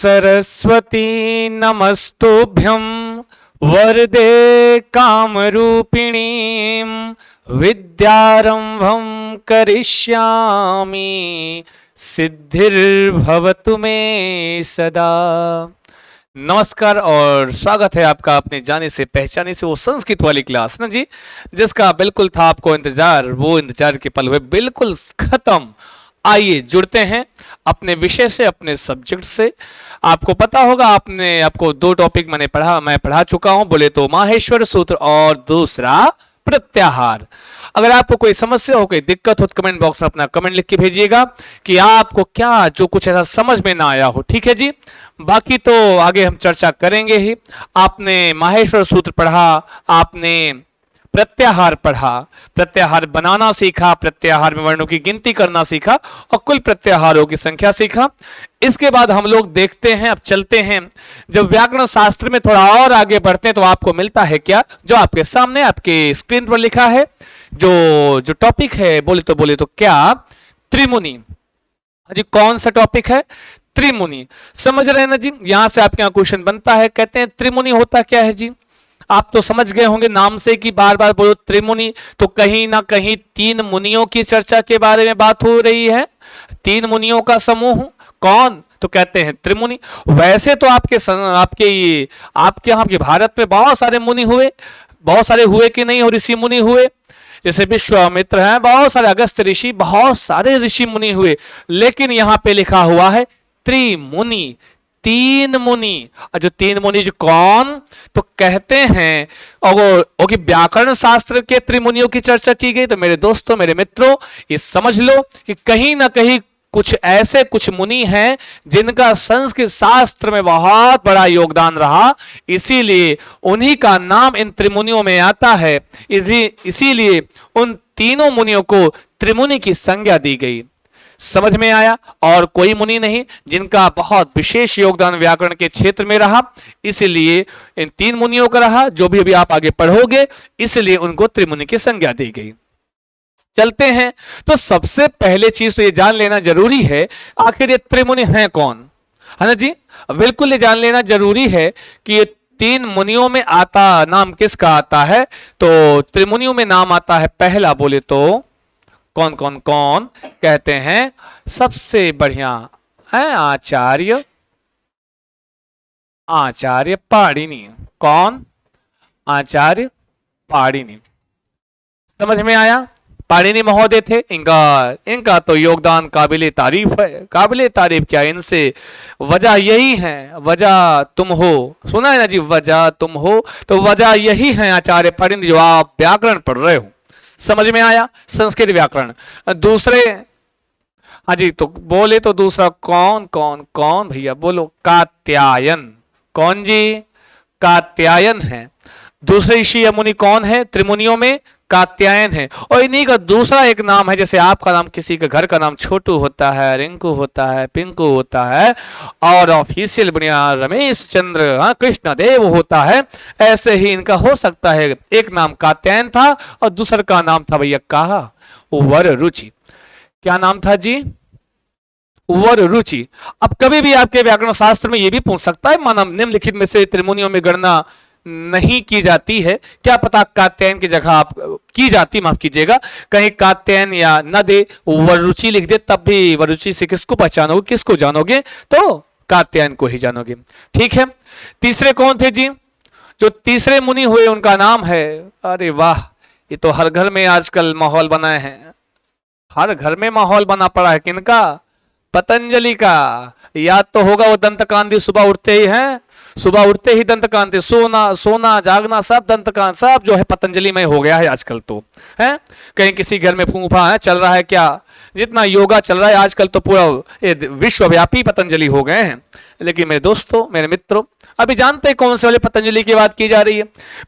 सरस्वती नमस्तुभ्यं वरदे कामरूपिणीं विद्यारंभं करिष्यामि सिद्धिर्भवतु मे सदा। नमस्कार और स्वागत है आपका अपने जाने से पहचाने से वो संस्कृत वाली क्लास ना जी, जिसका बिल्कुल था आपको इंतजार, वो इंतजार के पल हुए बिल्कुल खत्म। आइए जुड़ते हैं अपने विषय से, अपने सब्जेक्ट से। आपको पता होगा आपको दो टॉपिक मैं पढ़ा चुका हूं, बोले तो माहेश्वर सूत्र और दूसरा प्रत्याहार। अगर आपको कोई समस्या हो, कोई दिक्कत हो तो कमेंट बॉक्स में अपना कमेंट लिख के भेजिएगा कि आपको क्या जो कुछ ऐसा समझ में ना आया हो, ठीक है जी। बाकी तो आगे हम चर्चा करेंगे ही। आपने माहेश्वर सूत्र पढ़ा, आपने प्रत्याहार पढ़ा, प्रत्याहार बनाना सीखा, प्रत्याहार में वर्णों की गिनती करना सीखा और कुल प्रत्याहारों की संख्या सीखा। इसके बाद हम लोग देखते हैं, अब चलते हैं जब व्याकरण शास्त्र में थोड़ा और आगे बढ़ते हैं तो आपको मिलता है क्या, जो आपके सामने आपके स्क्रीन पर लिखा है। जो टॉपिक है बोले तो क्या, त्रिमुनि। जी कौन सा टॉपिक है? त्रिमुनि। समझ रहे हैं ना जी। यहां से आपके यहाँ क्वेश्चन बनता है, कहते हैं त्रिमुनि होता क्या है जी। आप तो समझ गए होंगे नाम से कि बार बार बोलो त्रिमुनि, तो कहीं ना कहीं तीन मुनियों की चर्चा के बारे में बात हो रही है। तीन मुनियों का समूह कौन, तो कहते हैं त्रिमुनि। वैसे तो आपके यहाँ के भारत में बहुत सारे मुनि हुए, बहुत सारे हुए कि नहीं, और ऋषि मुनि हुए, जैसे विश्वामित्र हैं, बहुत सारे अगस्त ऋषि, बहुत सारे ऋषि मुनि हुए। लेकिन यहां पे लिखा हुआ है त्रिमुनि, तीन मुनि। और जो तीन मुनि जो कौन, तो कहते हैं और कि व्याकरण शास्त्र के त्रिमुनियों की चर्चा की गई। तो मेरे दोस्तों, मेरे मित्रों, ये समझ लो कि कहीं ना कहीं कुछ मुनि हैं जिनका संस्कृत शास्त्र में बहुत बड़ा योगदान रहा, इसीलिए उन्हीं का नाम इन त्रिमुनियों में आता है। इसीलिए उन तीनों मुनियों को त्रिमुनि की संज्ञा दी गई। समझ में आया? और कोई मुनि नहीं जिनका बहुत विशेष योगदान व्याकरण के क्षेत्र में रहा, इसलिए इन तीन मुनियों का रहा, जो भी अभी आप आगे पढ़ोगे, इसलिए उनको त्रिमुनि की संज्ञा दी गई। चलते हैं, तो सबसे पहले चीज तो ये जान लेना जरूरी है, आखिर ये त्रिमुनि हैं कौन, है ना जी। बिल्कुल ये जान लेना जरूरी है कि ये तीन मुनियों में नाम किसका आता है। तो त्रिमुनियों में नाम आता है पहला, बोले तो कौन कौन कौन, कहते हैं सबसे बढ़िया है आचार्य पाणिनि। कौन? आचार्य पाणिनि। समझ में आया? पाणिनि महोदय थे, इनका तो योगदान काबिले तारीफ है। काबिले तारीफ क्या, इनसे वजह यही है, वजह तुम हो, सुना है ना जी, वजह तुम हो, तो वजह यही है आचार्य पाणिनि, जो आप व्याकरण पढ़ रहे हो। समझ में आया? संस्कृत व्याकरण। दूसरे, हाँ जी, तो बोले तो दूसरा कौन कौन कौन भैया, बोलो कात्यायन। कौन जी? कात्यायन है। दूसरे ऋषि या मुनि कौन है त्रिमुनियों में? कात्यायन है। और इन्हीं का दूसरा एक नाम है, जैसे आपका नाम, किसी का घर का नाम छोटू होता है, रिंकू होता है, पिंकू होता है, और ऑफिशियल बुनिया रमेश चंद्र कृष्ण देव होता है, ऐसे ही इनका हो सकता है एक नाम कात्यायन था और दूसरा का नाम था भैया कहा वर रुचि। क्या नाम था जी? वर रुचि। अब कभी भी आपके व्याकरण शास्त्र में यह भी पूछ सकता है, माना निम्नलिखित में से त्रिमुनियों में गणना नहीं की जाती है, क्या पता कात्यायन की जगह आप की जाती, माफ कीजिएगा, कहीं कात्यायन या न दे, वरुचि लिख दे, तब भी वरुचि से किसको पहचानोगे, किसको जानोगे, तो कात्यायन को ही जानोगे। ठीक है। तीसरे कौन थे जी? जो तीसरे मुनि हुए उनका नाम है, अरे वाह, ये तो हर घर में आजकल माहौल बनाए हैं, हर घर में माहौल बना पड़ा है। किनका? पतंजलि का। याद तो होगा वो दंतकांति, सुबह उठते ही हैं, सुबह उठते ही दंतकांति, सोना जागना सब दंतकांत, सब जो है पतंजलि में हो गया है आजकल तो, है। कहीं किसी घर में फूफा है, चल रहा है क्या, जितना योगा चल रहा है आजकल तो पूरा विश्वव्यापी पतंजलि हो गए हैं। लेकिन मेरे दोस्तों, मेरे मित्रों, अभी जानते हैं कौन से वाले पतंजलि की बात की जा रही है।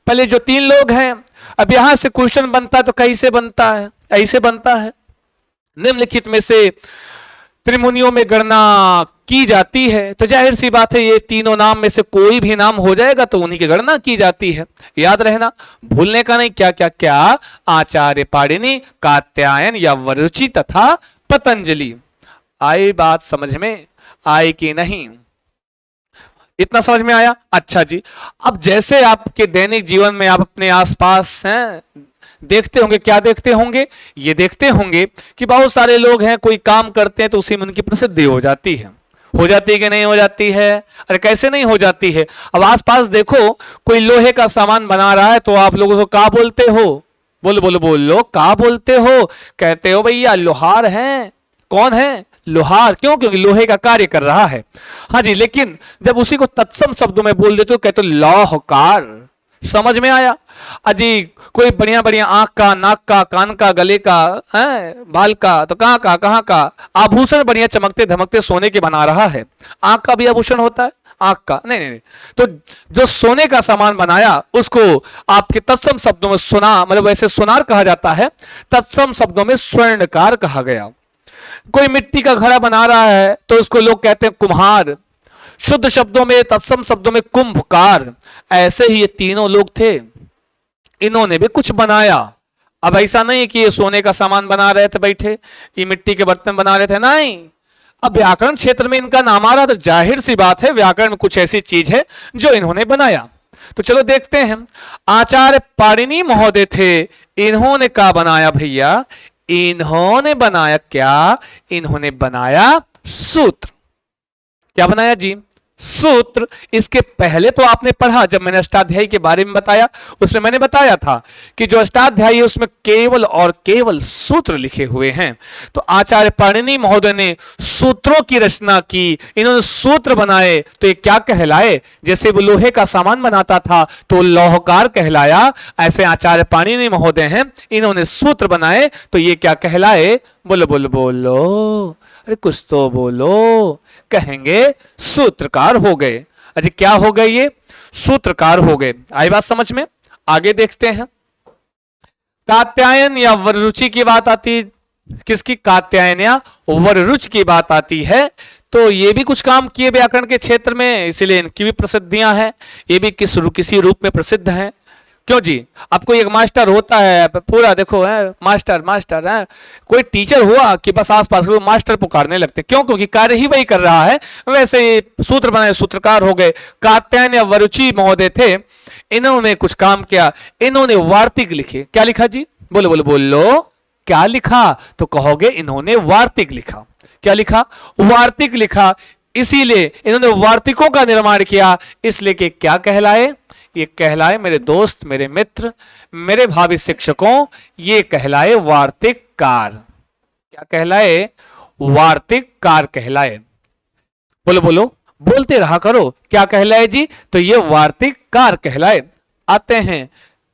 पहले जो तीन लोग हैं, अब यहां से क्वेश्चन बनता है तो कैसे बनता है, ऐसे बनता है, निम्नलिखित में से त्रिमुनियों में गणना की जाती है, तो जाहिर सी बात है ये तीनों नाम में से कोई भी नाम हो जाएगा तो उन्हीं की गणना की जाती है। याद रहना, भूलने का नहीं। क्या क्या क्या? आचार्य पाणिनि, कात्यायन या वरुचि तथा पतंजलि। आई बात समझ में? आई कि नहीं? इतना समझ में आया? अच्छा जी। अब जैसे आपके दैनिक जीवन में आप अपने आसपास हैं देखते होंगे, क्या देखते होंगे? ये देखते होंगे कि बहुत सारे लोग हैं, कोई काम करते हैं तो उसी में उनकी प्रसिद्धि हो जाती है कि नहीं हो जाती है? अरे कैसे नहीं हो जाती है? अब आसपास देखो, कोई लोहे का सामान बना रहा है तो आप लोग उसको क्या बोलते हो? बोलो बोलो बोलो, क्या बोलते हो? कहते हो भैया लोहार हैं। कौन है? लोहार। क्यों? क्योंकि लोहे का कार्य कर रहा है। हाँ जी। लेकिन जब उसी को तत्सम शब्दों में बोल देते हो, कहते हो लौहकार। समझ में आया? अजी कोई बढ़िया बढ़िया आंख का, नाक का, कान का, गले का, है बाल का, तो कहां का आभूषण बढ़िया चमकते धमकते सोने के बना रहा है। आंख का भी आभूषण होता है? आंख का नहीं नहीं नहीं। तो जो सोने का सामान बनाया उसको आपके तत्सम शब्दों में सुना, मतलब वैसे सुनार कहा जाता है, तत्सम शब्दों में स्वर्णकार कहा गया। कोई मिट्टी का घड़ा बना रहा है तो उसको लोग कहते हैं कुम्हार। शुद्ध शब्दों में, तत्सम शब्दों में कुंभकार। ऐसे ही ये तीनों लोग थे, इन्होंने भी कुछ बनाया। अब ऐसा नहीं है कि ये सोने का सामान बना रहे थे बैठे, ये मिट्टी के बर्तन बना रहे थे, नहीं। अब व्याकरण क्षेत्र में इनका नाम आ रहा, तो जाहिर सी बात है व्याकरण में कुछ ऐसी चीज है जो इन्होंने बनाया। तो चलो देखते हैं। आचार्य पाणिनि महोदय थे, इन्होंने क्या बनाया भैया? इन्होंने बनाया क्या? इन्होंने बनाया सूत्र। क्या बनाया जी? सूत्र। इसके पहले तो आपने पढ़ा, जब मैंने अष्टाध्यायी के बारे में बताया, उसमें मैंने बताया था कि जो अष्टाध्यायी है उसमें केवल और केवल सूत्र लिखे हुए हैं। तो आचार्य पाणिनि महोदय ने सूत्रों की रचना की, इन्होंने सूत्र बनाए, तो ये क्या कहलाए? जैसे वो लोहे का सामान बनाता था तो लौहकार कहलाया, ऐसे आचार्य पाणिनि महोदय हैं, इन्होंने सूत्र बनाए, तो ये क्या कहलाए? बोलो बोलो बोलो, अरे कुछ तो बोलो। कहेंगे सूत्रकार हो गए। अजी क्या हो गए? ये सूत्रकार हो गए। आई बात समझ में? आगे देखते हैं। कात्यायन या वररुचि की बात आती, किसकी? कात्यायन या वररुचि की बात आती है, तो ये भी कुछ काम किए व्याकरण के क्षेत्र में, इसीलिए इनकी भी प्रसिद्धियां हैं। ये भी किसी रूप में प्रसिद्ध हैं। क्यों जी? अब कोई एक मास्टर होता है, पूरा देखो है मास्टर मास्टर है, कोई टीचर हुआ कि बस आसपास के मास्टर पुकारने लगते। क्यों? क्योंकि कार्य ही वही कर रहा है। वैसे सूत्र बनाए, सूत्रकार हो गए। कात्यायन या वरुचि महोदय थे, इन्होंने कुछ काम किया, इन्होंने वार्तिक लिखे। क्या लिखा जी? बोलो बोलो बोलो, क्या लिखा? तो कहोगे इन्होंने वार्तिक लिखा। क्या लिखा? वार्तिक लिखा। इसीलिए इन्होंने वार्तिकों का निर्माण किया, इसलिए कि क्या कहलाए? ये कहलाए मेरे दोस्त, मेरे मित्र, मेरे भावी शिक्षकों, ये कहलाए वार्तिककार। क्या कहलाए? वार्तिककार कहलाए। बोलो बोलो, बोलते रहा करो। क्या कहलाए जी? तो ये वार्तिककार कहलाए। आते हैं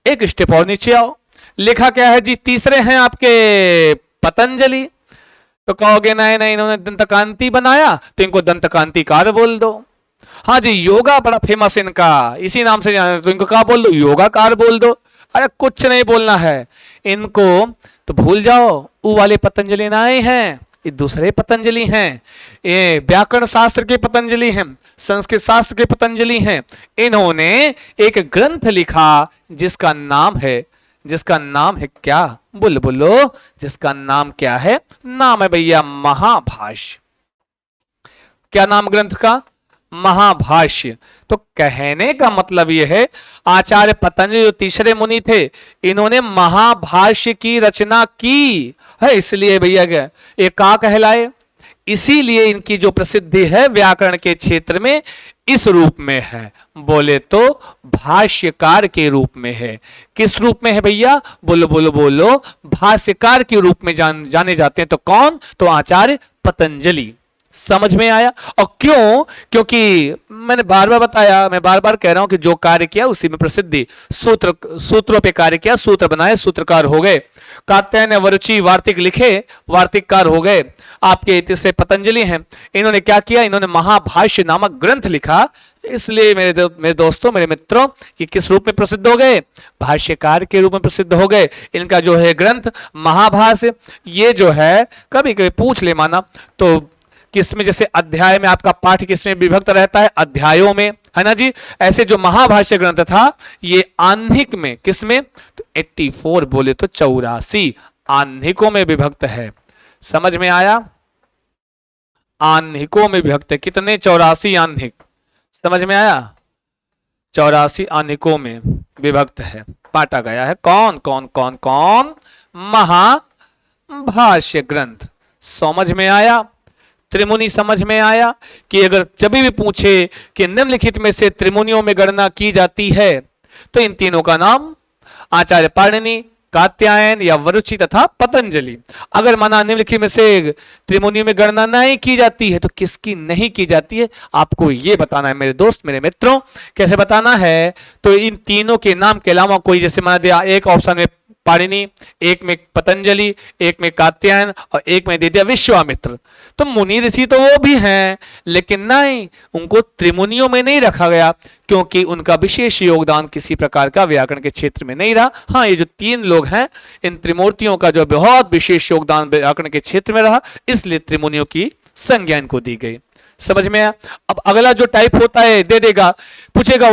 एक स्टेप और नीचे आओ। लिखा क्या है जी? तीसरे हैं आपके पतंजलि। तो कहोगे नहीं नहीं, इन्होंने दंतकांति बनाया तो इनको दंतकांतिकार बोल दो। हाँ जी, योगा बड़ा फेमस इनका, इसी नाम से जाना, तो इनको क्या बोल दो? योगाकार बोल दो। अरे कुछ नहीं बोलना है इनको, तो भूल जाओ। वो वाले पतंजलि नहीं हैं, ये दूसरे पतंजलि हैं। ये व्याकरण शास्त्र के पतंजलि हैं, संस्कृत शास्त्र के पतंजलि हैं। इन्होंने एक ग्रंथ लिखा जिसका नाम है क्या? बोलो बोलो, जिसका नाम क्या है? नाम है भैया महाभाष्य। क्या नाम ग्रंथ का? महाभाष्य। तो कहने का मतलब यह है, आचार्य पतंजलि जो तीसरे मुनि थे, इन्होंने महाभाष्य की रचना की है, इसलिए भैया ये का कहलाए। इसीलिए इनकी जो प्रसिद्धि है व्याकरण के क्षेत्र में इस रूप में है, बोले तो भाष्यकार के रूप में है। किस रूप में है भैया? बोलो बोलो बोलो, भाष्यकार के रूप में जाने जाते हैं। तो कौन? तो आचार्य पतंजलि। समझ में आया? और क्यों? क्योंकि मैंने बार बार बताया, मैं बार बार कह रहा हूं कि जो कार्य किया उसी में प्रसिद्धि। सूत्रों पे कार्य किया, सूत्र बनाए, सूत्रकार हो गए। कात्यायन वरुचि वार्तिक लिखे, वार्तिककार हो गए। आपके तीसरे पतंजलि हैं, इन्होंने क्या किया? इन्होंने महाभाष्य नामक ग्रंथ लिखा। इसलिए मेरे दोस्तों, मेरे मित्रों, ये किस रूप में प्रसिद्ध हो गए? भाष्यकार के रूप में प्रसिद्ध हो गए। इनका जो है ग्रंथ महाभाष्य, ये जो है कभी कभी पूछ ले माना तो किसमें, जैसे अध्याय में आपका पाठ किसमें विभक्त रहता है? अध्यायों में, है ना जी। ऐसे जो महाभाष्य ग्रंथ था ये आह्निक में, किसमें? तो 84, बोले तो 84 आह्निकों में विभक्त है। समझ में आया? आह्निकों में विभक्त है। कितने? 84 आह्निक। समझ में आया? 84 आनिकों में विभक्त है, बांटा गया है। कौन कौन कौन कौन? महाभाष्य ग्रंथ। समझ में आया? त्रिमुनि समझ में आया? कि अगर जब भी पूछे कि निम्नलिखित में से त्रिमुनियों में गणना की जाती है तो इन तीनों का नाम आचार्य पाणिनि, कात्यायन या वरुचि तथा पतंजलि। अगर माना निम्नलिखित में से त्रिमुनियों में गणना नहीं की जाती है तो किसकी नहीं की जाती है, आपको ये बताना है मेरे दोस्त, मेरे मित्रों। कैसे बताना है? तो इन तीनों के नाम के अलावा कोई, जैसे मान दिया एक ऑप्शन में पाणिनि, एक में पतंजलि, एक में कात्यायन और एक में दे दिया विश्वामित्र, तो मुनि ऋषि तो वो भी हैं, लेकिन नहीं, उनको त्रिमुनियों में नहीं रखा गया क्योंकि उनका विशेष योगदान किसी प्रकार का व्याकरण के क्षेत्र में नहीं रहा। हाँ, ये जो तीन लोग हैं, इन त्रिमूर्तियों का जो बहुत विशेष योगदान व्याकरण के क्षेत्र में रहा, इसलिए त्रिमुनियों की संज्ञा इनको दी गई। समझ में आया? अब अगला जो टाइप होता है दे देगा, पूछेगा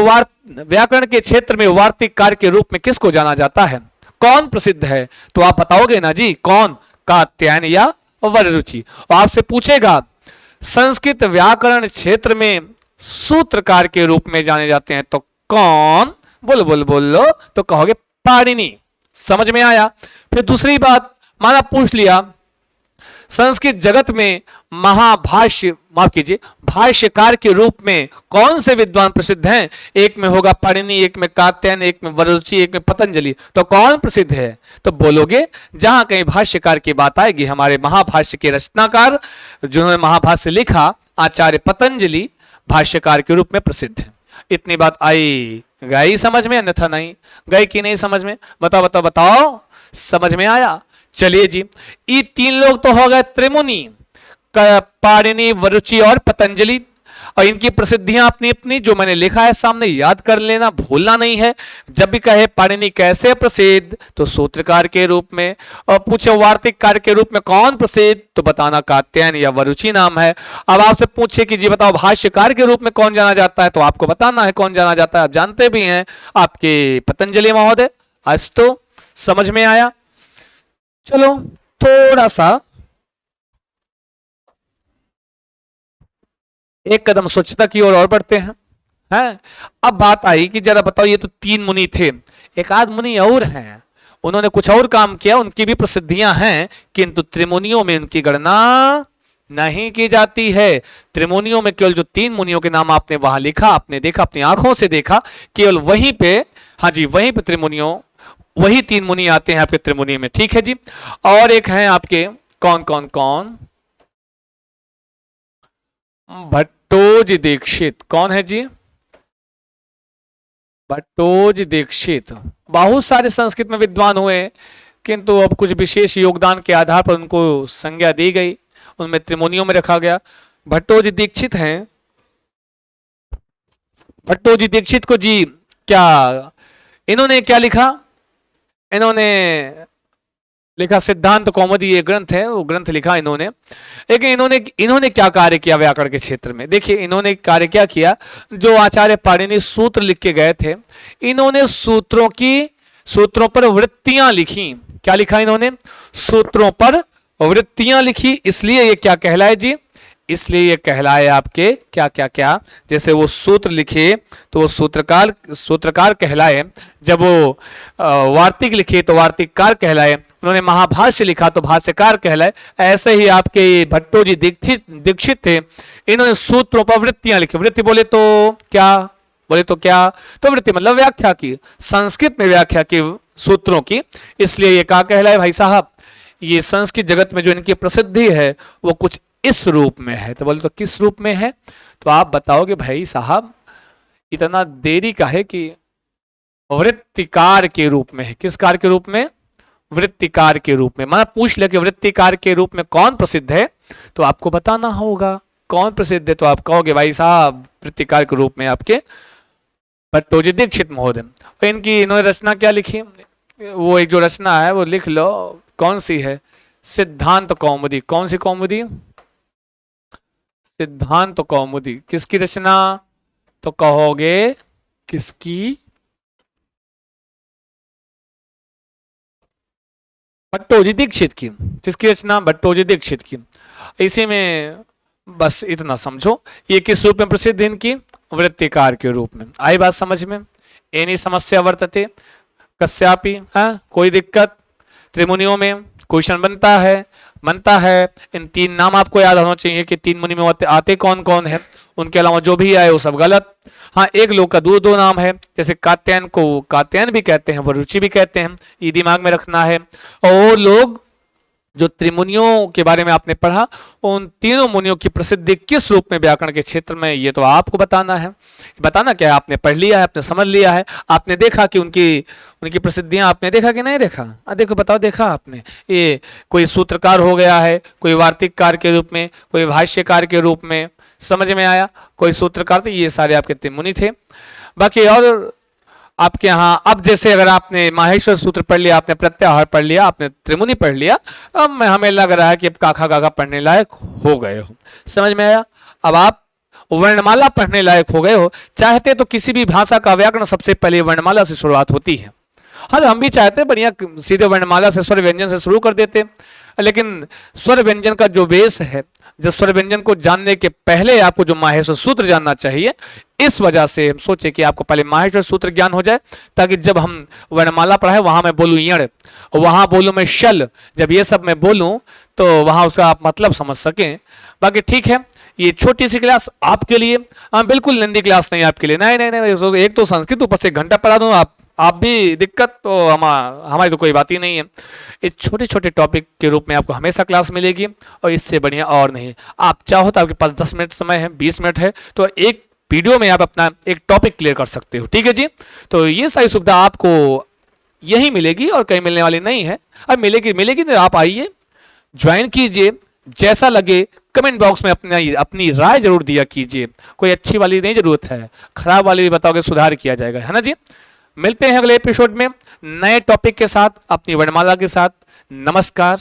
व्याकरण के क्षेत्र में वार्तिक कार्य के रूप में किसको जाना जाता है, कौन प्रसिद्ध है? तो आप बताओगे ना जी, कौन? कात्यायन या वररुचि। और आपसे पूछेगा संस्कृत व्याकरण क्षेत्र में सूत्रकार के रूप में जाने जाते हैं तो कौन? बोलो बोलो बोलो, तो कहोगे पाणिनि। समझ में आया? फिर दूसरी बात, माना पूछ लिया संस्कृत जगत में महाभाष्य, माफ कीजिए, भाष्यकार के रूप में कौन से विद्वान प्रसिद्ध हैं? एक में होगा पाणिनि, एक में कात्यायन, एक में वरुचि, एक में पतंजलि, तो कौन प्रसिद्ध है? तो बोलोगे जहां कहीं भाष्यकार की बात आएगी, हमारे महाभाष्य के रचनाकार जिन्होंने महाभाष्य लिखा, आचार्य पतंजलि भाष्यकार के रूप में प्रसिद्ध है। इतनी बात आई, गई समझ में? अन्यथा नहीं गई कि नहीं समझ में? बताओ बताओ बताओ, समझ में आया? चलिए जी, ये तीन लोग तो हो गए त्रिमुनि, पाणिनि, वरुचि और पतंजलि, और इनकी प्रसिद्धियां अपनी अपनी जो मैंने लिखा है सामने याद कर लेना, भूलना नहीं है। जब भी कहे पाणिनि कैसे प्रसिद्ध, तो सूत्रकार के रूप में, और पूछे वार्तिक कार्य के रूप में कौन प्रसिद्ध, तो बताना कात्यायन या वरुचि नाम है। अब आपसे पूछे कि जी बताओ भाष्यकार के रूप में कौन जाना जाता है, तो आपको बताना है कौन जाना जाता है, आप जानते भी हैं, आपके पतंजलि महोदय। आज तो समझ में आया? चलो थोड़ा सा एक कदम स्वच्छता की ओर और बढ़ते हैं। हैं? अब बात आई कि जरा बताओ, ये तो तीन मुनि थे, एक आध मुनि और हैं, उन्होंने कुछ और काम किया, उनकी भी प्रसिद्धियां हैं, किंतु त्रिमुनियों में उनकी गणना नहीं की जाती है। त्रिमुनियों में केवल जो तीन मुनियों के नाम आपने वहां लिखा, आपने देखा, अपनी आंखों से देखा, केवल वहीं पे, हाँ जी, वहीं पे त्रिमुनियों, वही तीन मुनि आते हैं आपके त्रिमुनि में। ठीक है जी। और एक है आपके कौन कौन कौन? भट्टोजी दीक्षित। कौन है जी? भट्टोजी दीक्षित। बहुत सारे संस्कृत में विद्वान हुए, किंतु अब कुछ विशेष योगदान के आधार पर उनको संज्ञा दी गई, उनमें त्रिमुनियों में रखा गया। भट्टोजी दीक्षित हैं। भट्टोजी दीक्षित को जी क्या इन्होंने क्या लिखा? इन्होंने लिखा सिद्धांत कौमुदी, ये ग्रंथ है, वो ग्रंथ लिखा इन्होंने। लेकिन इन्होंने क्या कार्य किया व्याकरण के क्षेत्र में? देखिए इन्होंने कार्य क्या किया, जो आचार्य पाणिनि सूत्र लिख के गए थे, इन्होंने सूत्रों पर वृत्तियां लिखी। क्या लिखा इन्होंने? सूत्रों पर वृत्तियां लिखी। इसलिए ये क्या कहलाए जी? इसलिए ये कहलाए आपके क्या क्या क्या, जैसे वो सूत्र लिखे तो वो सूत्रकार कहलाए, जब वो वार्तिक लिखे तो वार्तिककार कहलाए, उन्होंने महाभाष्य लिखा तो भाष्यकार कहलाए। ऐसे ही आपके भट्टोजी दीक्षित थे, इन्होंने सूत्रों पर वृत्तियां लिखी। वृत्ति बोले तो क्या? तो वृत्ति मतलब व्याख्या की, संस्कृत में व्याख्या की सूत्रों की, इसलिए ये क्या कहलाए भाई साहब? ये संस्कृत जगत में जो इनकी प्रसिद्धि है वो कुछ इस रूप में है। तो बोले तो किस रूप में है? तो आप बताओगे भाई साहब इतना देरी का है कि वृत्तिकार के रूप में है। किस कार के रूप में? वृत्तिकार के रूप में। माना पूछ ले कि वृत्तिकार के रूप में कौन प्रसिद्ध है, तो आपको बताना होगा कौन प्रसिद्ध है। तो आप कहोगे भाई साहब वृत्तिकार के रूप में आपके भट्टोजी दीक्षित महोदय। इन्होंने रचना क्या लिखी? वो एक जो रचना है वो लिख लो, कौन सी है? सिद्धांत कौमुदी। कौन सी कौमुदी? सिद्धांत कौमुदी। किसकी रचना? तो कहोगे किसकी? भट्टोजी दीक्षित की। किसकी रचना? भट्टोजी दीक्षित की। इसी में बस इतना समझो, ये किस रूप में प्रसिद्ध है? इनकी वृत्तिकार के रूप में। आई बात समझ में? एनी समस्या वर्तते कस्यापि, हाँ कोई दिक्कत? त्रिमुनियों में क्वेश्चन बनता है। इन तीन नाम आपको याद होना चाहिए कि तीन मुनि में आते कौन कौन है, उनके अलावा जो भी आए वो सब गलत। हाँ एक लोग का दो नाम है, जैसे कात्यायन को कात्यायन भी कहते हैं, वो रुचि भी कहते हैं, ये दिमाग में रखना है। और लोग जो त्रिमुनियों के बारे में आपने पढ़ा, उन तीनों मुनियों की प्रसिद्धि किस रूप में व्याकरण के क्षेत्र में, ये तो आपको बताना है। बताना क्या है, आपने पढ़ लिया है, आपने समझ लिया है, आपने देखा कि उनकी प्रसिद्धियां आपने देखा कि नहीं देखा? देखो बताओ, देखा आपने? ये कोई सूत्रकार हो गया है, कोई वार्तिककार के रूप में, कोई भाष्यकार के रूप में, समझ में आया? कोई सूत्रकार थे, ये सारे आपके त्रिमुनि थे। बाकी और आपके यहाँ अब जैसे अगर आपने माहेश्वर सूत्र पढ़ लिया, आपने प्रत्याहार पढ़ लिया, आपने त्रिमुनि पढ़ लिया, अब हमें लग रहा है कि अब काखा काखा पढ़ने लायक हो गए हो। समझ में आया? अब आप वर्णमाला पढ़ने लायक हो गए हो। चाहते तो किसी भी भाषा का व्याकरण सबसे पहले वर्णमाला से शुरुआत होती है। हाँ हम भी चाहते बढ़िया सीधे वर्णमाला से स्वर व्यंजन से शुरू कर देते, लेकिन स्वर व्यंजन का जो बेस है, जो स्वर व्यंजन को जानने के पहले आपको जो माहेश्वर सूत्र जानना चाहिए, इस वजह से हम सोचे कि आपको पहले माहेश्वर सूत्र ज्ञान हो जाए, ताकि जब हम वर्णमाला पढ़ाए वहां मैं बोलूं यण, वहां बोलूं मैं शल, जब ये सब मैं बोलूं तो वहां उसका आप मतलब समझ सकें। बाकी ठीक है, ये छोटी सी क्लास आपके लिए, बिल्कुल नंदी क्लास नहीं आपके लिए, नहीं, एक तो संस्कृत ऊपर से घंटा पढ़ा दूं, आप भी दिक्कत, तो हमारी तो कोई बात ही नहीं है। इस छोटे छोटे टॉपिक के रूप में आपको हमेशा क्लास मिलेगी, और इससे बढ़िया और नहीं। आप चाहो तो आपके पास 10 मिनट समय है, 20 मिनट है, तो एक वीडियो में आप अपना एक टॉपिक क्लियर कर सकते हो। ठीक है जी? तो ये सारी सुविधा आपको यही मिलेगी और कहीं मिलने वाली नहीं है। अब मिलेगी तो आप आइए, ज्वाइन कीजिए, जैसा लगे कमेंट बॉक्स में अपनी राय जरूर दिया कीजिए। कोई अच्छी वाली नहीं जरूरत है, खराब वाली भी बताओगे, सुधार किया जाएगा, है ना जी? मिलते हैं अगले एपिसोड में नए टॉपिक के साथ, अपनी वर्णमाला के साथ। नमस्कार।